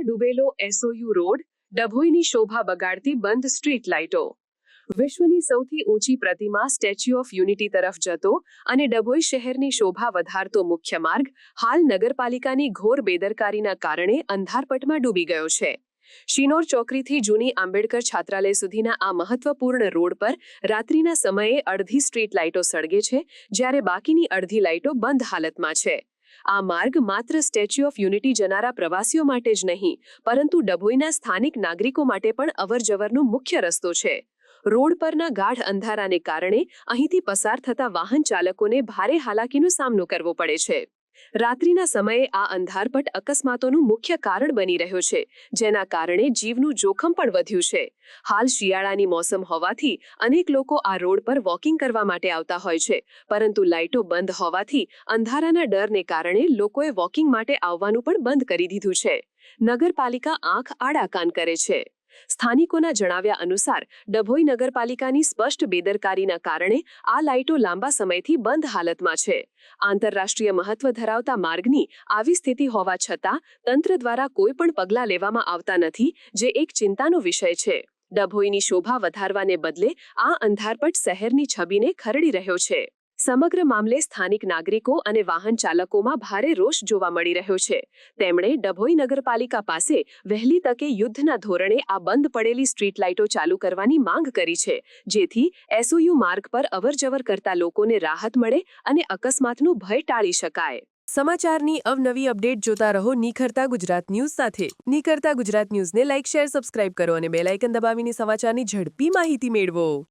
પાણીમાં ડૂબેલો SOU road, ડભોઈની શોભા બગાડતી બંધ street લાઇટો. વિશ્વની સૌથી ઊંચી પ્રતિમા સ્ટેચ્યુ ઓફ યુનિટી તરફ જતો અને ડભોઈ શહેરની શોભા વધારતો મુખ્ય માર્ગ હાલ નગરપાલિકાની ઘોર બેદરકારીના કારણે અંધારપટમાં ડૂબી ગયો છે. શિનોર ચોકડીથી જૂની આંબેડકર છાત્રાલય સુધીના આ મહત્વપૂર્ણ રોડ પર રાત્રિના સમયે અડધી સ્ટ્રીટ લાઇટો સળગે છે, જ્યારે બાકીની અડધી લાઇટો બંધ હાલતમાં છે. આ માર્ગ માત્ર સ્ટેચ્યુ ઓફ યુનિટી જનારા પ્રવાસીઓ માટે જ નહીં, પરંતુ ડભોઈના સ્થાનિક નાગરિકો માટે પણ અવરજવરનો મુખ્ય રસ્તો છે. રોડ પરના ગાઢ અંધારાને કારણે અહીંથી પસાર થતા વાહન ચાલકોને ભારે હાલાકીનો સામનો કરવો પડે છે. રાત્રિના સમયે આ અંધારપટ અકસ્માતોનું મુખ્ય કારણ બની રહ્યો છે, જેના કારણે જીવનું જોખમ પણ વધ્યું છે. હાલ શિયાળાની મોસમ હોવાથી અનેક લોકો આ રોડ પર વોકિંગ કરવા માટે આવતા હોય છે, પરંતુ લાઇટો બંધ હોવાથી અંધારાના ડરને કારણે લોકોએ વોકિંગ માટે આવવાનું પણ બંધ કરી દીધું છે. નગરપાલિકા આંખ આડા કાન કરે છે. સ્થાનિકોના જણાવ્યા અનુસાર ડભોઈ નગરપાલિકાની સ્પષ્ટ બેદરકારીના કારણે આ લાઇટો લાંબા સમયથી બંધ હાલતમાં છે. આંતરરાષ્ટ્રીય મહત્વ ધરાવતા માર્ગની આવી સ્થિતિ હોવા છતાં તંત્ર દ્વારા કોઈ પણ પગલાં લેવામાં આવતા નથી, જે એક ચિંતાનો વિષય છે. ડભોઈની શોભા વધારવાને બદલે આ અંધારપટ શહેરની છબીને ખરડી રહ્યો છે. સમગ્ર મામલે સ્થાનિક નાગરિકો અને વાહન ચાલકોમાં ભારે રોષ જોવા મળી રહ્યો છે. તેમણે ડભોઈ નગરપાલિકા પાસે વહેલી તકે યુદ્ધના ધોરણે આ બંધ પડેલી સ્ટ્રીટ લાઇટો ચાલુ કરવાની માંગ કરી છે, જેથી એસઓયુ માર્ગ પર અવરજવર કરતા લોકોને રાહત મળે અને અકસ્માતનું ભય ટાળી શકાય. સમાચારની અવનવી અપડેટ જોતા રહો નિખરતા ગુજરાત ન્યૂઝ સાથે. નિખરતા ગુજરાત ન્યૂઝને લાઇક, શેર, સબસ્ક્રાઇબ કરો અને બેલ આઇકન દબાવીને સમાચારની ઝડપી માહિતી મેળવો.